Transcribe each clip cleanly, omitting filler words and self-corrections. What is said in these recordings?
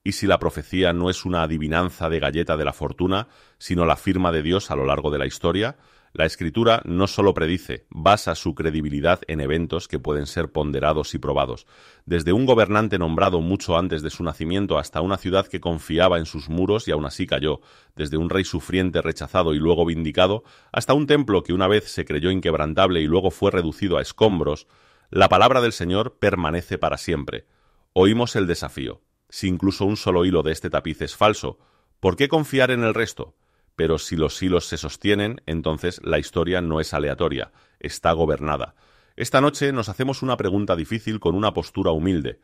¿Y si la profecía no es una adivinanza de galleta de la fortuna, sino la firma de Dios a lo largo de la historia? La Escritura no solo predice, basa su credibilidad en eventos que pueden ser ponderados y probados. Desde un gobernante nombrado mucho antes de su nacimiento hasta una ciudad que confiaba en sus muros y aún así cayó, desde un rey sufriente rechazado y luego vindicado, hasta un templo que una vez se creyó inquebrantable y luego fue reducido a escombros, la palabra del Señor permanece para siempre. Oímos el desafío. Si incluso un solo hilo de este tapiz es falso, ¿por qué confiar en el resto? Pero si los hilos se sostienen, entonces la historia no es aleatoria, está gobernada. Esta noche nos hacemos una pregunta difícil con una postura humilde.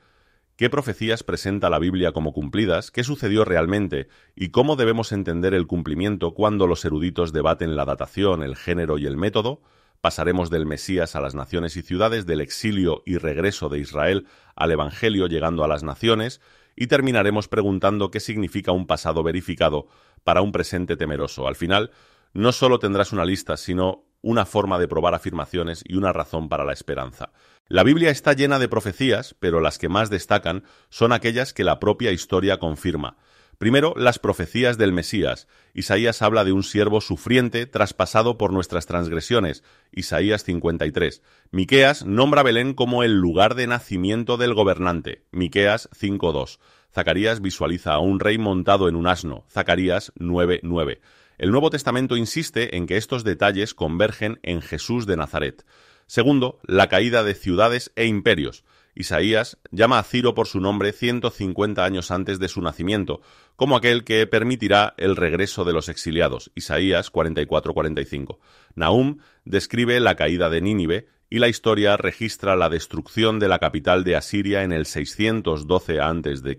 ¿Qué profecías presenta la Biblia como cumplidas? ¿Qué sucedió realmente? ¿Y cómo debemos entender el cumplimiento cuando los eruditos debaten la datación, el género y el método? Pasaremos del Mesías a las naciones y ciudades, del exilio y regreso de Israel al Evangelio llegando a las naciones, y terminaremos preguntando qué significa un pasado verificado para un presente temeroso. Al final, no solo tendrás una lista, sino una forma de probar afirmaciones y una razón para la esperanza. La Biblia está llena de profecías, pero las que más destacan son aquellas que la propia historia confirma. Primero, las profecías del Mesías. Isaías habla de un siervo sufriente traspasado por nuestras transgresiones. Isaías 53. Miqueas nombra Belén como el lugar de nacimiento del gobernante. Miqueas 5:2. Zacarías visualiza a un rey montado en un asno. Zacarías 9:9. El Nuevo Testamento insiste en que estos detalles convergen en Jesús de Nazaret. Segundo, la caída de ciudades e imperios. Isaías llama a Ciro por su nombre 150 años antes de su nacimiento, como aquel que permitirá el regreso de los exiliados. Isaías 44-45. Nahum describe la caída de Nínive y la historia registra la destrucción de la capital de Asiria en el 612 a.C.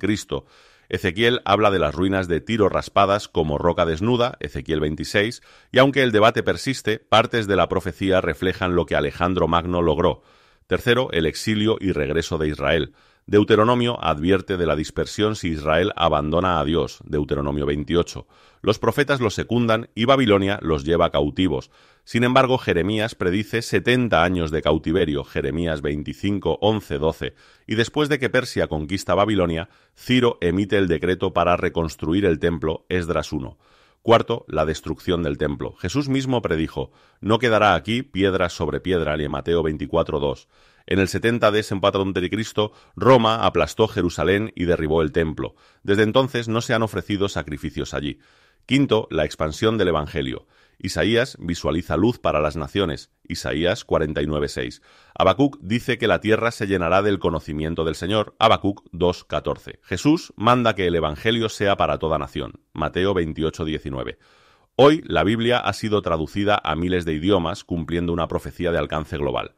Ezequiel habla de las ruinas de Tiro raspadas como roca desnuda, Ezequiel 26, y aunque el debate persiste, partes de la profecía reflejan lo que Alejandro Magno logró. Tercero, el exilio y regreso de Israel. Deuteronomio advierte de la dispersión si Israel abandona a Dios, Deuteronomio 28. Los profetas los secundan y Babilonia los lleva cautivos. Sin embargo, Jeremías predice 70 años de cautiverio, Jeremías 25, 11, 12. Y después de que Persia conquista Babilonia, Ciro emite el decreto para reconstruir el templo, Esdras 1. Cuarto, la destrucción del templo. Jesús mismo predijo, no quedará aquí piedra sobre piedra, en Mateo 24:2. En el 70 d. Cristo, Roma aplastó Jerusalén y derribó el templo. Desde entonces no se han ofrecido sacrificios allí. Quinto, la expansión del Evangelio. Isaías visualiza luz para las naciones, Isaías 49:6. Habacuc dice que la tierra se llenará del conocimiento del Señor, Habacuc 2:14. Jesús manda que el Evangelio sea para toda nación, Mateo 28:19. Hoy la Biblia ha sido traducida a miles de idiomas, cumpliendo una profecía de alcance global.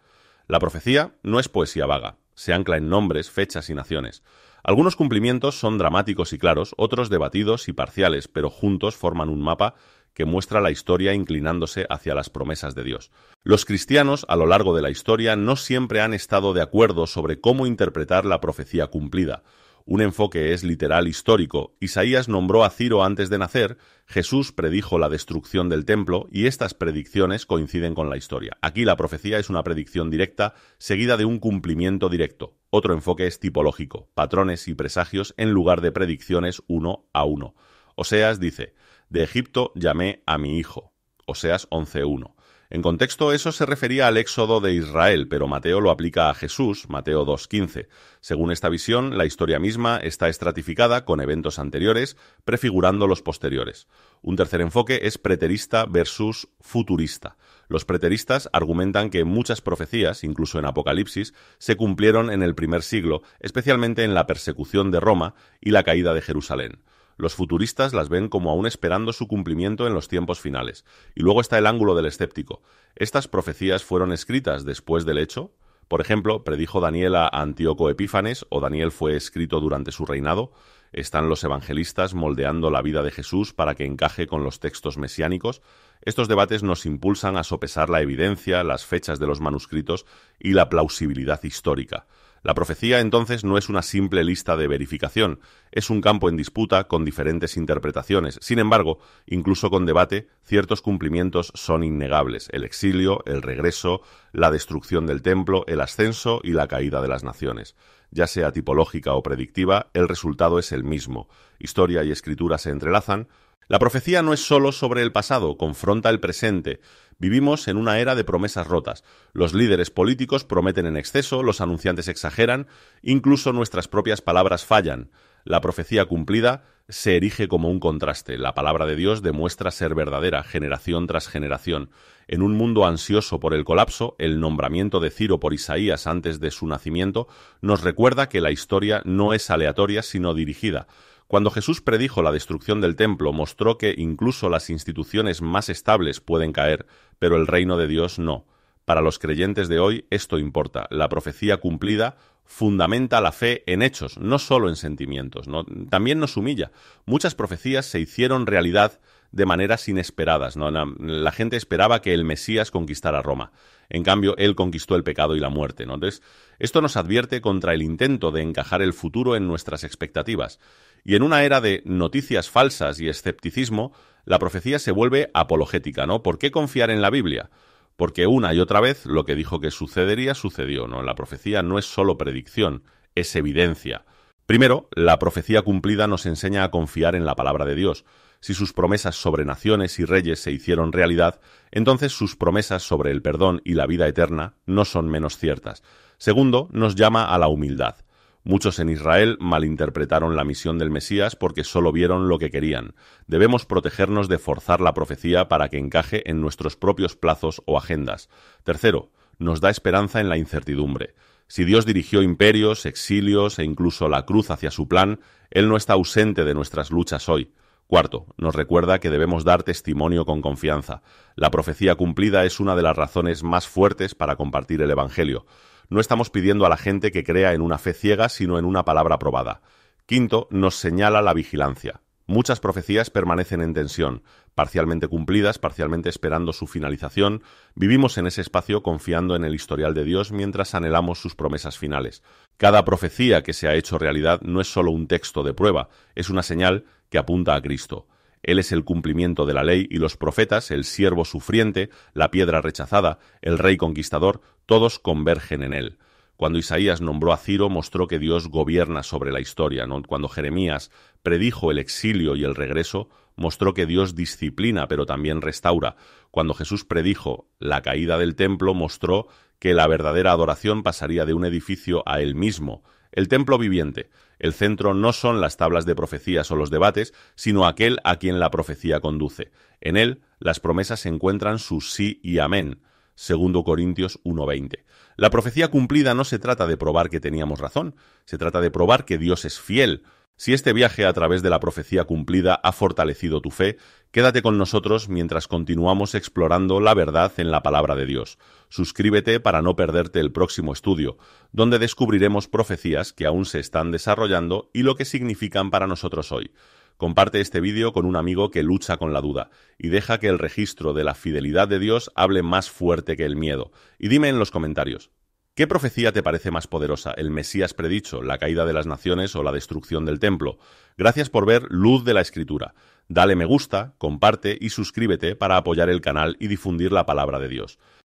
La profecía no es poesía vaga, se ancla en nombres, fechas y naciones. Algunos cumplimientos son dramáticos y claros, otros debatidos y parciales, pero juntos forman un mapa que muestra la historia inclinándose hacia las promesas de Dios. Los cristianos, a lo largo de la historia, no siempre han estado de acuerdo sobre cómo interpretar la profecía cumplida. Un enfoque es literal histórico. Isaías nombró a Ciro antes de nacer, Jesús predijo la destrucción del templo y estas predicciones coinciden con la historia. Aquí la profecía es una predicción directa seguida de un cumplimiento directo. Otro enfoque es tipológico, patrones y presagios en lugar de predicciones uno a uno. Oseas dice, de Egipto llamé a mi hijo. Oseas 11:1. En contexto, eso se refería al éxodo de Israel, pero Mateo lo aplica a Jesús, Mateo 2:15. Según esta visión, la historia misma está estratificada con eventos anteriores, prefigurando los posteriores. Un tercer enfoque es preterista versus futurista. Los preteristas argumentan que muchas profecías, incluso en Apocalipsis, se cumplieron en el primer siglo, especialmente en la persecución de Roma y la caída de Jerusalén. Los futuristas las ven como aún esperando su cumplimiento en los tiempos finales. Y luego está el ángulo del escéptico. ¿Estas profecías fueron escritas después del hecho? Por ejemplo, ¿predijo Daniel a Antíoco Epífanes o Daniel fue escrito durante su reinado? ¿Están los evangelistas moldeando la vida de Jesús para que encaje con los textos mesiánicos? Estos debates nos impulsan a sopesar la evidencia, las fechas de los manuscritos y la plausibilidad histórica. La profecía, entonces, no es una simple lista de verificación, es un campo en disputa con diferentes interpretaciones. Sin embargo, incluso con debate, ciertos cumplimientos son innegables: el exilio, el regreso, la destrucción del templo, el ascenso y la caída de las naciones. Ya sea tipológica o predictiva, el resultado es el mismo. Historia y escritura se entrelazan. La profecía no es solo sobre el pasado, confronta el presente. Vivimos en una era de promesas rotas. Los líderes políticos prometen en exceso, los anunciantes exageran, incluso nuestras propias palabras fallan. La profecía cumplida se erige como un contraste. La palabra de Dios demuestra ser verdadera, generación tras generación. En un mundo ansioso por el colapso, el nombramiento de Ciro por Isaías antes de su nacimiento nos recuerda que la historia no es aleatoria, sino dirigida. Cuando Jesús predijo la destrucción del templo, mostró que incluso las instituciones más estables pueden caer, pero el reino de Dios no. Para los creyentes de hoy esto importa. La profecía cumplida fundamenta la fe en hechos, no solo en sentimientos, ¿no? También nos humilla. Muchas profecías se hicieron realidad de maneras inesperadas, ¿no? La gente esperaba que el Mesías conquistara Roma. En cambio, él conquistó el pecado y la muerte, ¿no? Entonces, esto nos advierte contra el intento de encajar el futuro en nuestras expectativas. Y en una era de noticias falsas y escepticismo, la profecía se vuelve apologética, ¿no? ¿Por qué confiar en la Biblia? Porque una y otra vez lo que dijo que sucedería, sucedió, ¿no? La profecía no es solo predicción, es evidencia. Primero, la profecía cumplida nos enseña a confiar en la palabra de Dios. Si sus promesas sobre naciones y reyes se hicieron realidad, entonces sus promesas sobre el perdón y la vida eterna no son menos ciertas. Segundo, nos llama a la humildad. Muchos en Israel malinterpretaron la misión del Mesías porque solo vieron lo que querían. Debemos protegernos de forzar la profecía para que encaje en nuestros propios plazos o agendas. Tercero, nos da esperanza en la incertidumbre. Si Dios dirigió imperios, exilios e incluso la cruz hacia su plan, Él no está ausente de nuestras luchas hoy. Cuarto, nos recuerda que debemos dar testimonio con confianza. La profecía cumplida es una de las razones más fuertes para compartir el Evangelio. No estamos pidiendo a la gente que crea en una fe ciega, sino en una palabra probada. Quinto, nos señala la vigilancia. Muchas profecías permanecen en tensión, parcialmente cumplidas, parcialmente esperando su finalización. Vivimos en ese espacio confiando en el historial de Dios mientras anhelamos sus promesas finales. Cada profecía que se ha hecho realidad no es solo un texto de prueba, es una señal que apunta a Cristo. Él es el cumplimiento de la ley y los profetas, el siervo sufriente, la piedra rechazada, el rey conquistador, todos convergen en él. Cuando Isaías nombró a Ciro, mostró que Dios gobierna sobre la historia, ¿no? Cuando Jeremías predijo el exilio y el regreso, mostró que Dios disciplina, pero también restaura. Cuando Jesús predijo la caída del templo, mostró que la verdadera adoración pasaría de un edificio a él mismo, el templo viviente. El centro no son las tablas de profecías o los debates, sino aquel a quien la profecía conduce. En él, las promesas encuentran su sí y amén. 2 Corintios 1:20. La profecía cumplida no se trata de probar que teníamos razón, se trata de probar que Dios es fiel. Si este viaje a través de la profecía cumplida ha fortalecido tu fe, quédate con nosotros mientras continuamos explorando la verdad en la palabra de Dios. Suscríbete para no perderte el próximo estudio, donde descubriremos profecías que aún se están desarrollando y lo que significan para nosotros hoy. Comparte este vídeo con un amigo que lucha con la duda y deja que el registro de la fidelidad de Dios hable más fuerte que el miedo. Y dime en los comentarios, ¿qué profecía te parece más poderosa? ¿El Mesías predicho, la caída de las naciones o la destrucción del templo? Gracias por ver Luz de la Escritura. Dale me gusta, comparte y suscríbete para apoyar el canal y difundir la palabra de Dios.